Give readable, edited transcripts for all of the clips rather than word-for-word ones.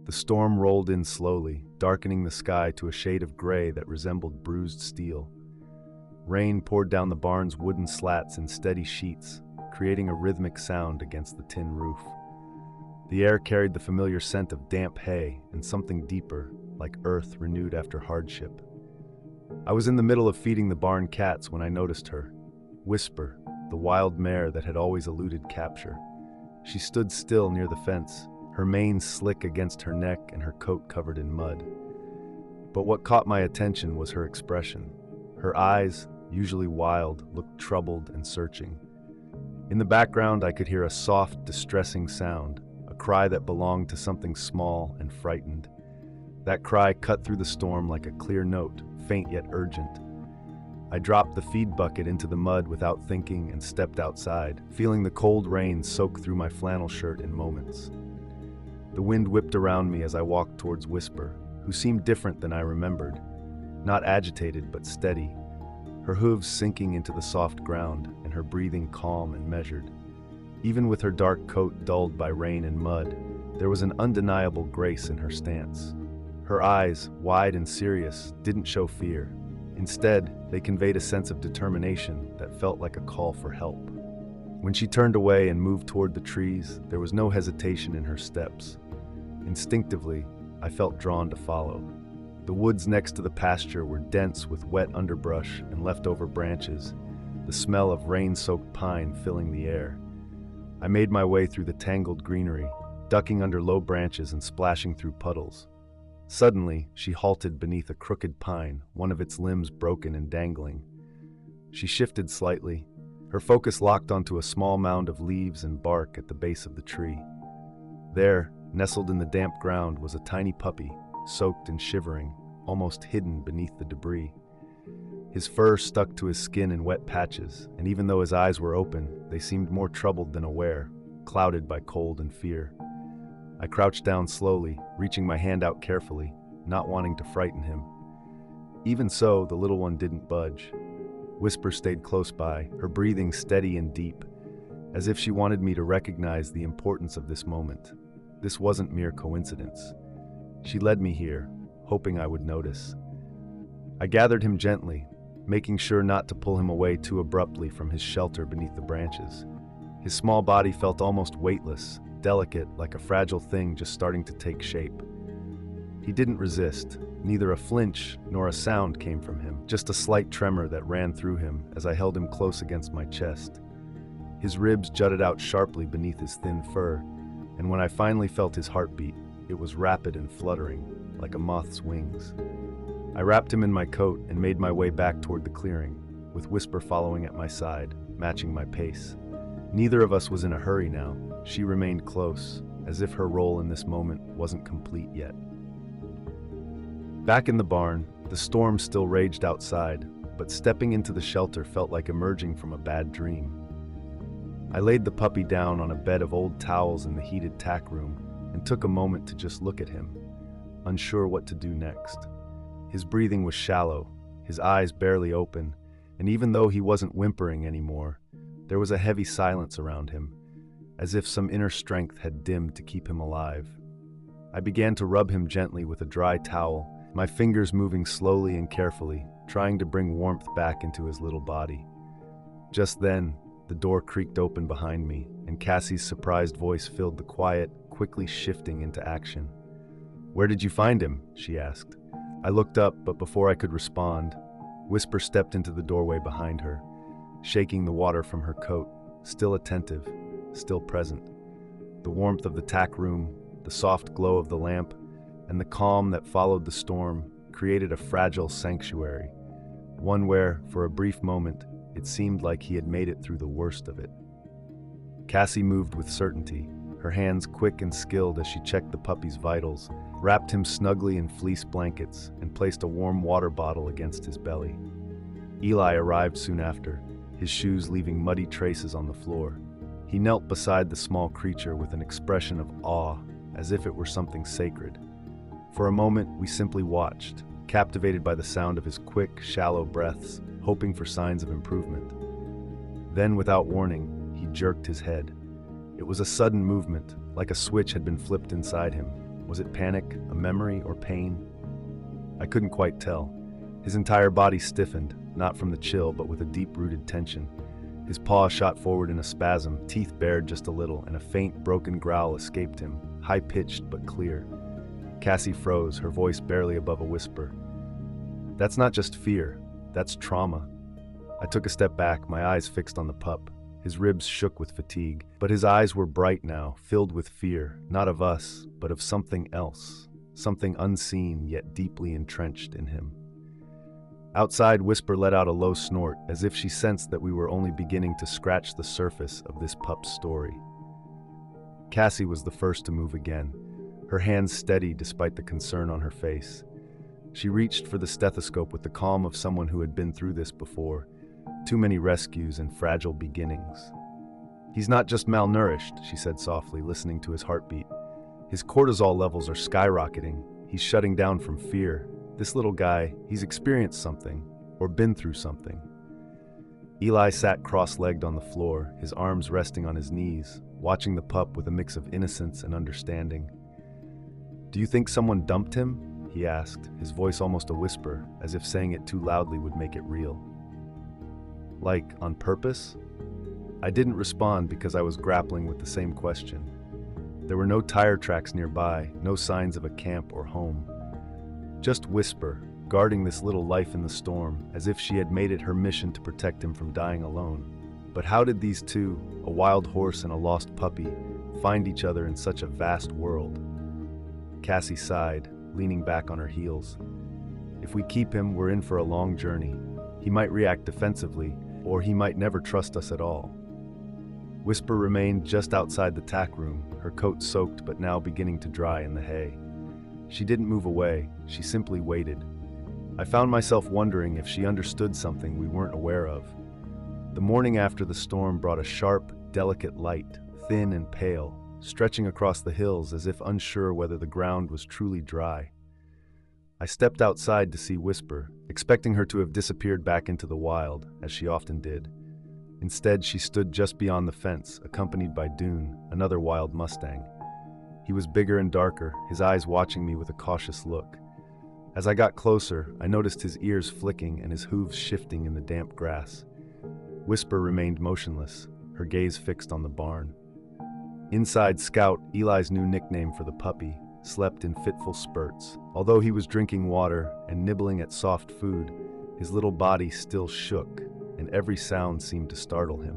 The storm rolled in slowly, darkening the sky to a shade of gray that resembled bruised steel. Rain poured down the barn's wooden slats in steady sheets, creating a rhythmic sound against the tin roof. The air carried the familiar scent of damp hay and something deeper, like earth renewed after hardship. I was in the middle of feeding the barn cats when I noticed her. Whisper, the wild mare that had always eluded capture. She stood still near the fence, her mane slick against her neck and her coat covered in mud. But what caught my attention was her expression. Her eyes, usually wild, looked troubled and searching. In the background, I could hear a soft, distressing sound, a cry that belonged to something small and frightened. That cry cut through the storm like a clear note, faint yet urgent. I dropped the feed bucket into the mud without thinking and stepped outside, feeling the cold rain soak through my flannel shirt in moments. The wind whipped around me as I walked towards Whisper, who seemed different than I remembered. Not agitated, but steady, her hooves sinking into the soft ground and her breathing calm and measured. Even with her dark coat dulled by rain and mud, there was an undeniable grace in her stance. Her eyes, wide and serious, didn't show fear. Instead, they conveyed a sense of determination that felt like a call for help. When she turned away and moved toward the trees, there was no hesitation in her steps. Instinctively, I felt drawn to follow. The woods next to the pasture were dense with wet underbrush and leftover branches, the smell of rain-soaked pine filling the air. I made my way through the tangled greenery, ducking under low branches and splashing through puddles. Suddenly, she halted beneath a crooked pine, one of its limbs broken and dangling. She shifted slightly, her focus locked onto a small mound of leaves and bark at the base of the tree. There, nestled in the damp ground, was a tiny puppy, soaked and shivering, almost hidden beneath the debris. His fur stuck to his skin in wet patches, and even though his eyes were open, they seemed more troubled than aware, clouded by cold and fear. I crouched down slowly, reaching my hand out carefully, not wanting to frighten him. Even so, the little one didn't budge. Whisper stayed close by, her breathing steady and deep, as if she wanted me to recognize the importance of this moment. This wasn't mere coincidence. She led me here, hoping I would notice. I gathered him gently, making sure not to pull him away too abruptly from his shelter beneath the branches. His small body felt almost weightless, delicate, like a fragile thing just starting to take shape. He didn't resist. Neither a flinch nor a sound came from him, just a slight tremor that ran through him as I held him close against my chest. His ribs jutted out sharply beneath his thin fur, and when I finally felt his heartbeat, it was rapid and fluttering, like a moth's wings. I wrapped him in my coat and made my way back toward the clearing, with Whisper following at my side, matching my pace. Neither of us was in a hurry now. She remained close, as if her role in this moment wasn't complete yet. Back in the barn, the storm still raged outside, but stepping into the shelter felt like emerging from a bad dream. I laid the puppy down on a bed of old towels in the heated tack room and took a moment to just look at him, unsure what to do next. His breathing was shallow, his eyes barely open, and even though he wasn't whimpering anymore, there was a heavy silence around him, as if some inner strength had dimmed to keep him alive. I began to rub him gently with a dry towel, my fingers moving slowly and carefully, trying to bring warmth back into his little body. Just then, the door creaked open behind me, and Cassie's surprised voice filled the quiet, quickly shifting into action. "Where did you find him?" she asked. I looked up, but before I could respond, Whisper stepped into the doorway behind her, shaking the water from her coat, still attentive, still present. The warmth of the tack room, the soft glow of the lamp, and the calm that followed the storm created a fragile sanctuary, one where, for a brief moment, it seemed like he had made it through the worst of it. Cassie moved with certainty, her hands quick and skilled as she checked the puppy's vitals, wrapped him snugly in fleece blankets, and placed a warm water bottle against his belly. Eli arrived soon after, his shoes leaving muddy traces on the floor. He knelt beside the small creature with an expression of awe, as if it were something sacred. For a moment, we simply watched, captivated by the sound of his quick, shallow breaths, hoping for signs of improvement. Then, without warning, he jerked his head. It was a sudden movement, like a switch had been flipped inside him. Was it panic, a memory, or pain? I couldn't quite tell. His entire body stiffened, not from the chill, but with a deep-rooted tension. His paw shot forward in a spasm, teeth bared just a little, and a faint, broken growl escaped him, high-pitched but clear. Cassie froze, her voice barely above a whisper. "That's not just fear, that's trauma." I took a step back, my eyes fixed on the pup. His ribs shook with fatigue, but his eyes were bright now, filled with fear, not of us, but of something else, something unseen yet deeply entrenched in him. Outside, Whisper let out a low snort, as if she sensed that we were only beginning to scratch the surface of this pup's story. Cassie was the first to move again, her hands steady despite the concern on her face. She reached for the stethoscope with the calm of someone who had been through this before. Too many rescues and fragile beginnings. "He's not just malnourished," she said softly, listening to his heartbeat. "His cortisol levels are skyrocketing. He's shutting down from fear. This little guy, he's experienced something, or been through something." Eli sat cross-legged on the floor, his arms resting on his knees, watching the pup with a mix of innocence and understanding. "Do you think someone dumped him?" he asked, his voice almost a whisper, as if saying it too loudly would make it real. "Like, on purpose?" I didn't respond because I was grappling with the same question. There were no tire tracks nearby, no signs of a camp or home. Just Whisper, guarding this little life in the storm, as if she had made it her mission to protect him from dying alone. But how did these two, a wild horse and a lost puppy, find each other in such a vast world? Cassie sighed, leaning back on her heels. "If we keep him, we're in for a long journey. He might react defensively, or he might never trust us at all." Whisper remained just outside the tack room, her coat soaked but now beginning to dry in the hay. She didn't move away, she simply waited. I found myself wondering if she understood something we weren't aware of. The morning after the storm brought a sharp, delicate light, thin and pale, stretching across the hills as if unsure whether the ground was truly dry. I stepped outside to see Whisper, expecting her to have disappeared back into the wild, as she often did. Instead, she stood just beyond the fence, accompanied by Dune, another wild Mustang. He was bigger and darker, his eyes watching me with a cautious look. As I got closer, I noticed his ears flicking and his hooves shifting in the damp grass. Whisper remained motionless, her gaze fixed on the barn. Inside, Scout, Eli's new nickname for the puppy, slept in fitful spurts. Although he was drinking water and nibbling at soft food, his little body still shook, and every sound seemed to startle him.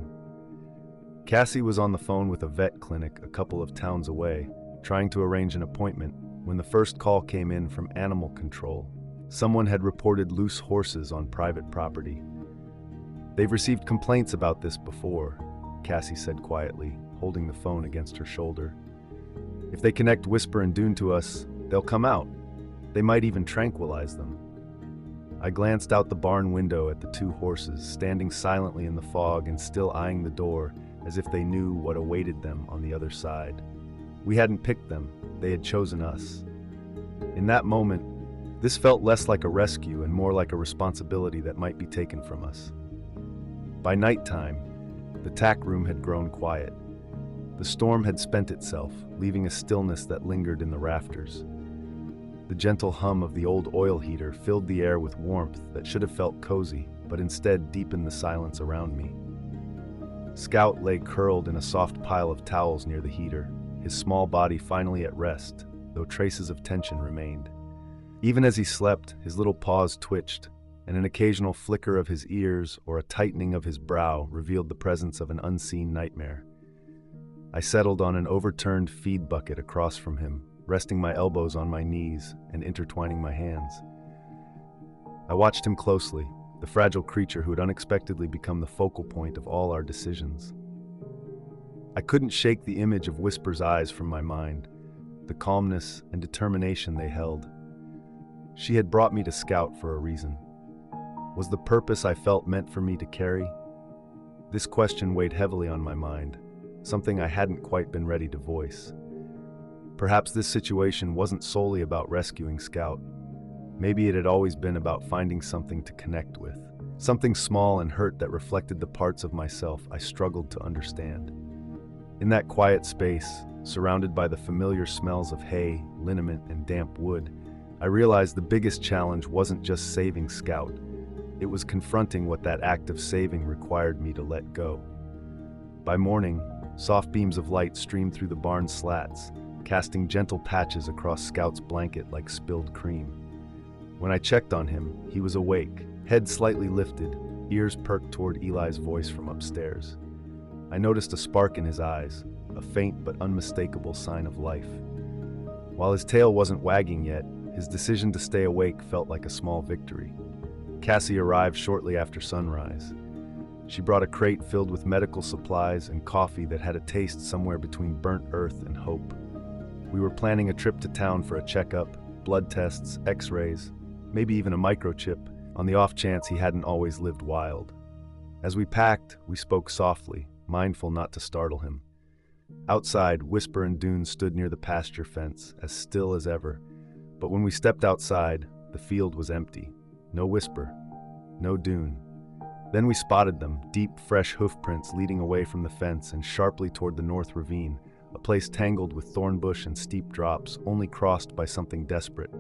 Cassie was on the phone with a vet clinic a couple of towns away, trying to arrange an appointment, when the first call came in from animal control. Someone had reported loose horses on private property. "They've received complaints about this before," Cassie said quietly, holding the phone against her shoulder. "If they connect Whisper and Dune to us, they'll come out. They might even tranquilize them." I glanced out the barn window at the two horses, standing silently in the fog and still eyeing the door, as if they knew what awaited them on the other side. We hadn't picked them, they had chosen us. In that moment, this felt less like a rescue and more like a responsibility that might be taken from us. By nighttime, the tack room had grown quiet. The storm had spent itself, leaving a stillness that lingered in the rafters. The gentle hum of the old oil heater filled the air with warmth that should have felt cozy, but instead deepened the silence around me. Scout lay curled in a soft pile of towels near the heater, his small body finally at rest, though traces of tension remained. Even as he slept, his little paws twitched, and an occasional flicker of his ears or a tightening of his brow revealed the presence of an unseen nightmare. I settled on an overturned feed bucket across from him, resting my elbows on my knees and intertwining my hands. I watched him closely, the fragile creature who had unexpectedly become the focal point of all our decisions. I couldn't shake the image of Whisper's eyes from my mind, the calmness and determination they held. She had brought me to Scout for a reason. Was the purpose I felt meant for me to carry? This question weighed heavily on my mind, something I hadn't quite been ready to voice. Perhaps this situation wasn't solely about rescuing Scout. Maybe it had always been about finding something to connect with, something small and hurt that reflected the parts of myself I struggled to understand. In that quiet space, surrounded by the familiar smells of hay, liniment, and damp wood, I realized the biggest challenge wasn't just saving Scout. It was confronting what that act of saving required me to let go. By morning, soft beams of light streamed through the barn's slats, casting gentle patches across Scout's blanket like spilled cream. When I checked on him, he was awake, head slightly lifted, ears perked toward Eli's voice from upstairs. I noticed a spark in his eyes, a faint but unmistakable sign of life. While his tail wasn't wagging yet, his decision to stay awake felt like a small victory. Cassie arrived shortly after sunrise. She brought a crate filled with medical supplies and coffee that had a taste somewhere between burnt earth and hope. We were planning a trip to town for a checkup, blood tests, x-rays, maybe even a microchip, on the off chance he hadn't always lived wild. As we packed, we spoke softly, mindful not to startle him. Outside, Whisper and Dune stood near the pasture fence, as still as ever. But when we stepped outside, the field was empty. No Whisper, no Dune. Then we spotted them, deep, fresh hoofprints leading away from the fence and sharply toward the north ravine, a place tangled with thorn bush and steep drops, only crossed by something desperate.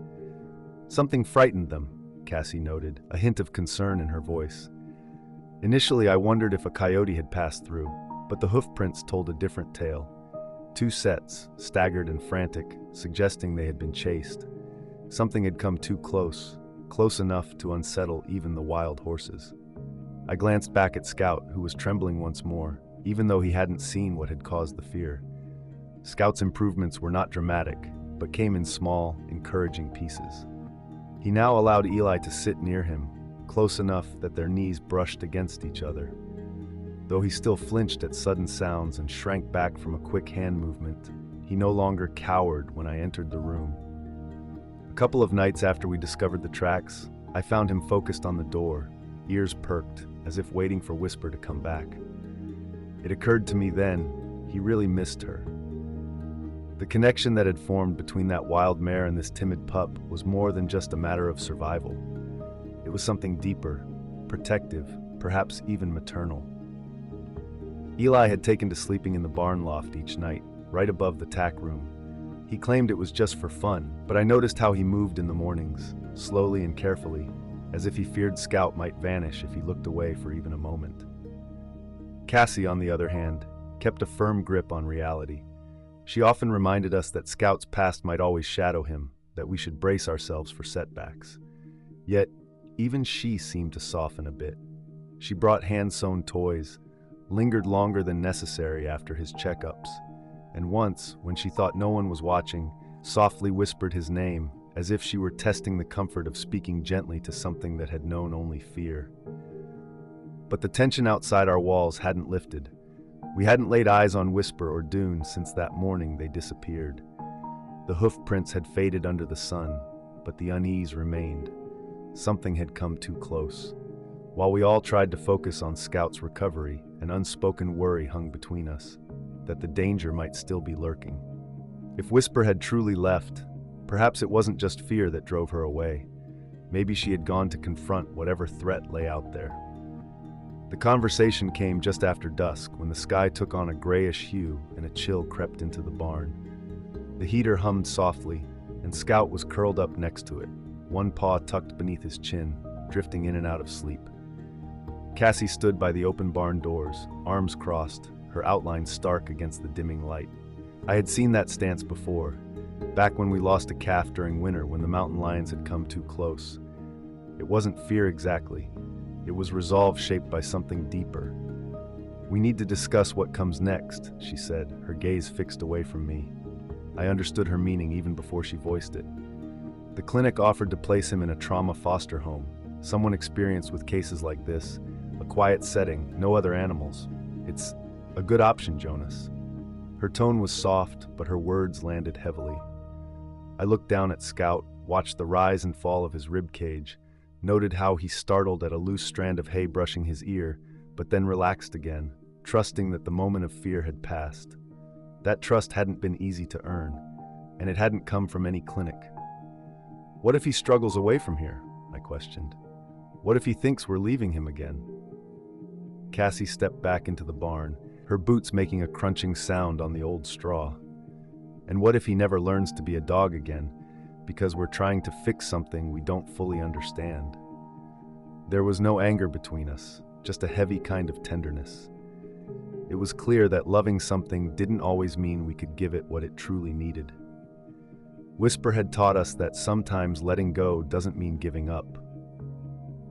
Something frightened them, Cassie noted, a hint of concern in her voice. Initially, I wondered if a coyote had passed through, but the hoofprints told a different tale. Two sets, staggered and frantic, suggesting they had been chased. Something had come too close enough to unsettle even the wild horses. I glanced back at Scout, who was trembling once more, even though he hadn't seen what had caused the fear. Scout's improvements were not dramatic, but came in small, encouraging pieces. He now allowed Eli to sit near him, close enough that their knees brushed against each other. Though he still flinched at sudden sounds and shrank back from a quick hand movement, he no longer cowered when I entered the room. A couple of nights after we discovered the tracks, I found him focused on the door, ears perked, as if waiting for Whisper to come back. It occurred to me then, he really missed her. The connection that had formed between that wild mare and this timid pup was more than just a matter of survival. It was something deeper, protective, perhaps even maternal. Eli had taken to sleeping in the barn loft each night, right above the tack room. He claimed it was just for fun, but I noticed how he moved in the mornings, slowly and carefully, as if he feared Scout might vanish if he looked away for even a moment. Cassie, on the other hand, kept a firm grip on reality. She often reminded us that Scout's past might always shadow him, that we should brace ourselves for setbacks. Yet, even she seemed to soften a bit. She brought hand-sewn toys, lingered longer than necessary after his checkups, and once, when she thought no one was watching, softly whispered his name, as if she were testing the comfort of speaking gently to something that had known only fear. But the tension outside our walls hadn't lifted. We hadn't laid eyes on Whisper or Dune since that morning they disappeared. The hoofprints had faded under the sun, but the unease remained. Something had come too close. While we all tried to focus on Scout's recovery, an unspoken worry hung between us, that the danger might still be lurking. If Whisper had truly left, perhaps it wasn't just fear that drove her away. Maybe she had gone to confront whatever threat lay out there. The conversation came just after dusk, when the sky took on a grayish hue and a chill crept into the barn. The heater hummed softly, and Scout was curled up next to it, one paw tucked beneath his chin, drifting in and out of sleep. Cassie stood by the open barn doors, arms crossed, her outline stark against the dimming light. I had seen that stance before, back when we lost a calf during winter when the mountain lions had come too close. It wasn't fear exactly. It was resolve shaped by something deeper. "We need to discuss what comes next," she said, her gaze fixed away from me. I understood her meaning even before she voiced it. The clinic offered to place him in a trauma foster home, someone experienced with cases like this, a quiet setting, no other animals. "It's a good option, Jonas." Her tone was soft, but her words landed heavily. I looked down at Scout, watched the rise and fall of his rib cage, noted how he startled at a loose strand of hay brushing his ear, but then relaxed again, trusting that the moment of fear had passed. That trust hadn't been easy to earn, and it hadn't come from any clinic. "What if he struggles away from here?" I questioned. "What if he thinks we're leaving him again?" Cassie stepped back into the barn, her boots making a crunching sound on the old straw. And what if he never learns to be a dog again, because we're trying to fix something we don't fully understand? There was no anger between us, just a heavy kind of tenderness. It was clear that loving something didn't always mean we could give it what it truly needed. Whisper had taught us that sometimes letting go doesn't mean giving up.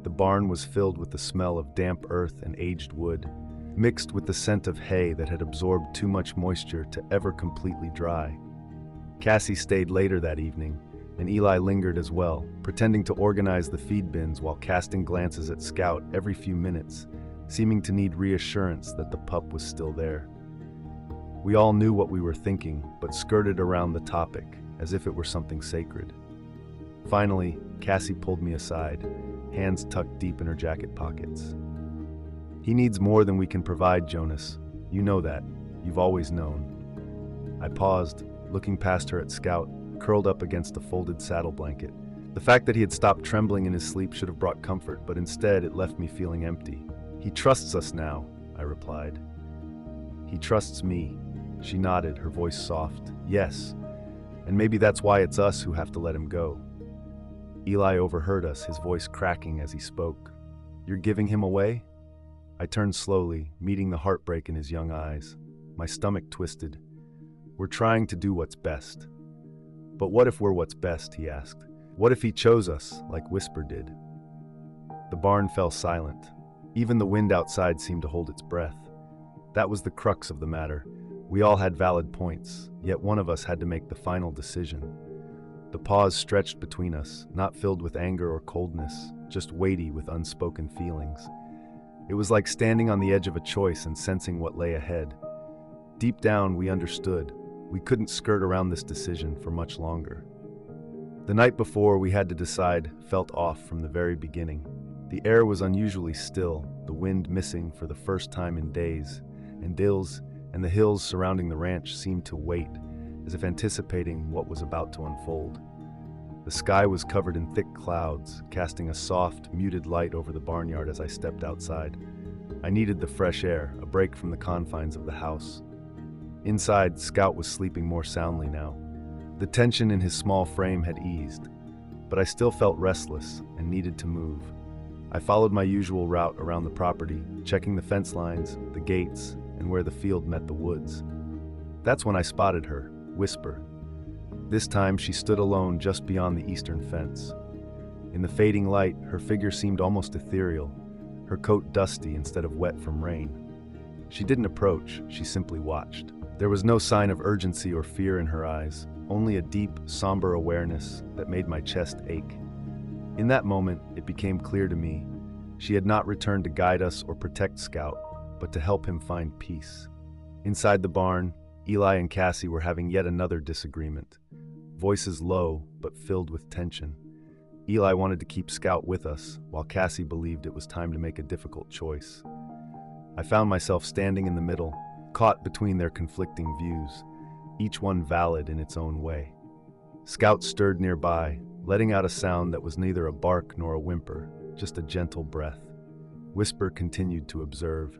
The barn was filled with the smell of damp earth and aged wood, mixed with the scent of hay that had absorbed too much moisture to ever completely dry. Cassie stayed later that evening, and Eli lingered as well, pretending to organize the feed bins while casting glances at Scout every few minutes, seeming to need reassurance that the pup was still there. We all knew what we were thinking, but skirted around the topic, as if it were something sacred. Finally, Cassie pulled me aside, hands tucked deep in her jacket pockets. "He needs more than we can provide, Jonas. You know that. You've always known." I paused, looking past her at Scout, curled up against a folded saddle blanket. The fact that he had stopped trembling in his sleep should have brought comfort, but instead it left me feeling empty. "He trusts us now," I replied. "He trusts me." She nodded, her voice soft. "Yes, and maybe that's why it's us who have to let him go." Eli overheard us, his voice cracking as he spoke. "You're giving him away?" I turned slowly, meeting the heartbreak in his young eyes. My stomach twisted. "We're trying to do what's best." "But what if we're what's best?" he asked. "What if he chose us, like Whisper did?" The barn fell silent. Even the wind outside seemed to hold its breath. That was the crux of the matter. We all had valid points, yet one of us had to make the final decision. The pause stretched between us, not filled with anger or coldness, just weighty with unspoken feelings. It was like standing on the edge of a choice and sensing what lay ahead. Deep down, we understood. We couldn't skirt around this decision for much longer. The night before we had to decide felt off from the very beginning. The air was unusually still, the wind missing for the first time in days, and the hills surrounding the ranch seemed to wait, as if anticipating what was about to unfold. The sky was covered in thick clouds, casting a soft, muted light over the barnyard as I stepped outside. I needed the fresh air, a break from the confines of the house. Inside, Scout was sleeping more soundly now. The tension in his small frame had eased, but I still felt restless and needed to move. I followed my usual route around the property, checking the fence lines, the gates, and where the field met the woods. That's when I spotted her, Whisper. This time she stood alone just beyond the eastern fence. In the fading light, her figure seemed almost ethereal, her coat dusty instead of wet from rain. She didn't approach, she simply watched. There was no sign of urgency or fear in her eyes, only a deep, somber awareness that made my chest ache. In that moment, it became clear to me, she had not returned to guide us or protect Scout, but to help him find peace. Inside the barn, Eli and Cassie were having yet another disagreement. Voices low, but filled with tension. Eli wanted to keep Scout with us, while Cassie believed it was time to make a difficult choice. I found myself standing in the middle, caught between their conflicting views, each one valid in its own way. Scout stirred nearby, letting out a sound that was neither a bark nor a whimper, just a gentle breath. Whisper continued to observe.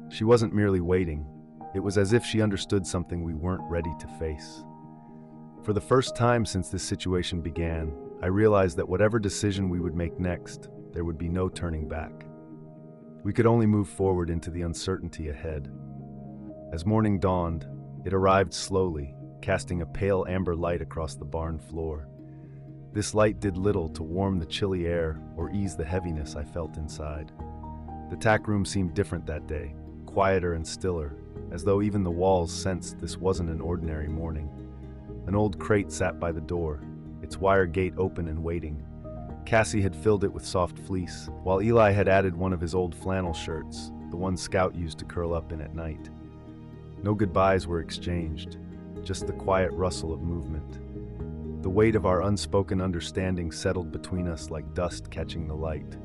She wasn't merely waiting. It was as if she understood something we weren't ready to face. For the first time since this situation began, I realized that whatever decision we would make next, there would be no turning back. We could only move forward into the uncertainty ahead. As morning dawned, it arrived slowly, casting a pale amber light across the barn floor. This light did little to warm the chilly air or ease the heaviness I felt inside. The tack room seemed different that day, quieter and stiller, as though even the walls sensed this wasn't an ordinary morning. An old crate sat by the door, its wire gate open and waiting. Cassie had filled it with soft fleece, while Eli had added one of his old flannel shirts, the one Scout used to curl up in at night. No goodbyes were exchanged, just the quiet rustle of movement. The weight of our unspoken understanding settled between us like dust catching the light.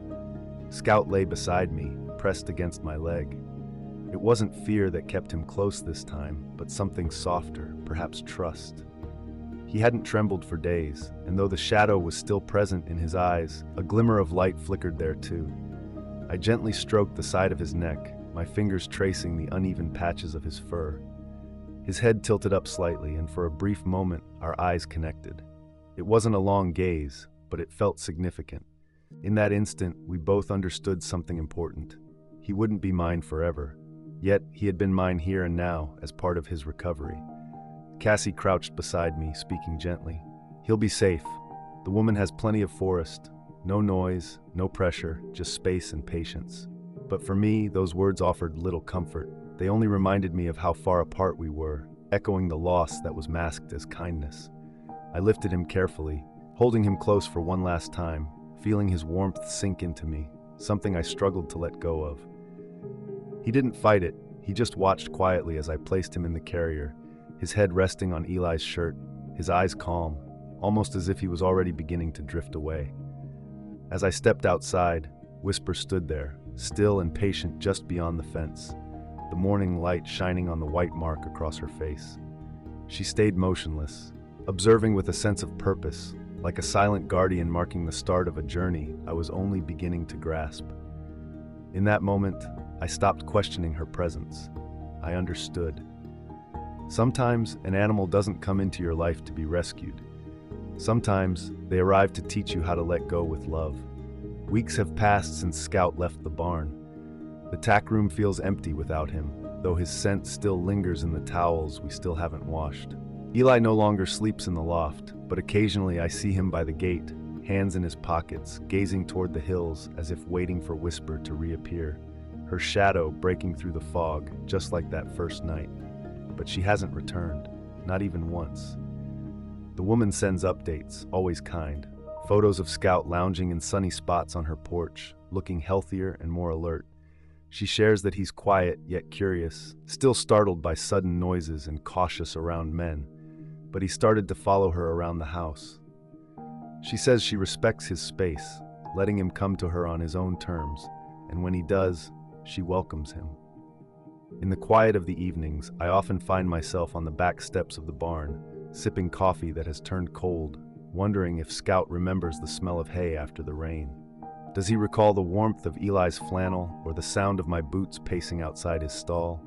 Scout lay beside me, pressed against my leg. It wasn't fear that kept him close this time, but something softer, perhaps trust. He hadn't trembled for days, and though the shadow was still present in his eyes, a glimmer of light flickered there too. I gently stroked the side of his neck, my fingers tracing the uneven patches of his fur. His head tilted up slightly, and for a brief moment, our eyes connected. It wasn't a long gaze, but it felt significant. In that instant, we both understood something important. He wouldn't be mine forever. Yet, he had been mine here and now, as part of his recovery. Cassie crouched beside me, speaking gently. "He'll be safe. The woman has plenty of forest. No noise, no pressure, just space and patience." But for me, those words offered little comfort. They only reminded me of how far apart we were, echoing the loss that was masked as kindness. I lifted him carefully, holding him close for one last time, feeling his warmth sink into me, something I struggled to let go of. He didn't fight it, he just watched quietly as I placed him in the carrier, his head resting on Eli's shirt, his eyes calm, almost as if he was already beginning to drift away. As I stepped outside, Whisper stood there, still and patient just beyond the fence, the morning light shining on the white mark across her face. She stayed motionless, observing with a sense of purpose, like a silent guardian marking the start of a journey I was only beginning to grasp. In that moment, I stopped questioning her presence. I understood. Sometimes an animal doesn't come into your life to be rescued. Sometimes they arrive to teach you how to let go with love. Weeks have passed since Scout left the barn. The tack room feels empty without him, though his scent still lingers in the towels we still haven't washed. Eli no longer sleeps in the loft, but occasionally I see him by the gate, hands in his pockets, gazing toward the hills as if waiting for Whisper to reappear, her shadow breaking through the fog, just like that first night. But she hasn't returned, not even once. The woman sends updates, always kind. Photos of Scout lounging in sunny spots on her porch, looking healthier and more alert. She shares that he's quiet yet curious, still startled by sudden noises and cautious around men, but he started to follow her around the house. She says she respects his space, letting him come to her on his own terms, and when he does, she welcomes him. In the quiet of the evenings, I often find myself on the back steps of the barn, sipping coffee that has turned cold, wondering if Scout remembers the smell of hay after the rain. Does he recall the warmth of Eli's flannel or the sound of my boots pacing outside his stall?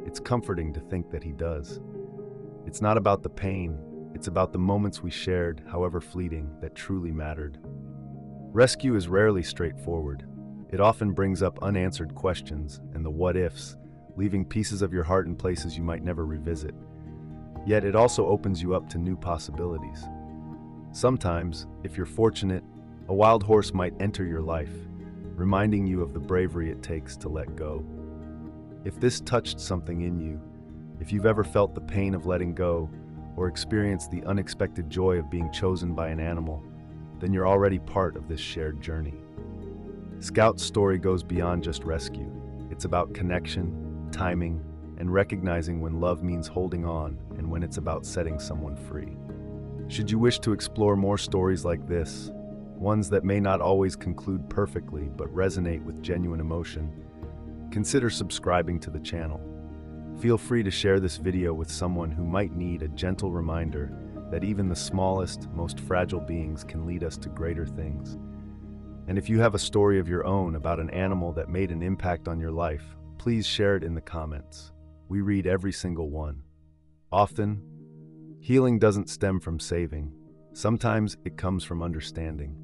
It's comforting to think that he does. It's not about the pain, it's about the moments we shared, however fleeting, that truly mattered. Rescue is rarely straightforward. It often brings up unanswered questions and the what-ifs, leaving pieces of your heart in places you might never revisit. Yet it also opens you up to new possibilities. Sometimes, if you're fortunate, a wild horse might enter your life, reminding you of the bravery it takes to let go. If this touched something in you, if you've ever felt the pain of letting go, or experienced the unexpected joy of being chosen by an animal, then you're already part of this shared journey. Scout's story goes beyond just rescue. It's about connection, timing, and recognizing when love means holding on and when it's about setting someone free. Should you wish to explore more stories like this, ones that may not always conclude perfectly but resonate with genuine emotion, consider subscribing to the channel. Feel free to share this video with someone who might need a gentle reminder that even the smallest, most fragile beings can lead us to greater things. And if you have a story of your own about an animal that made an impact on your life, please share it in the comments. We read every single one. Often, healing doesn't stem from saving. Sometimes it comes from understanding.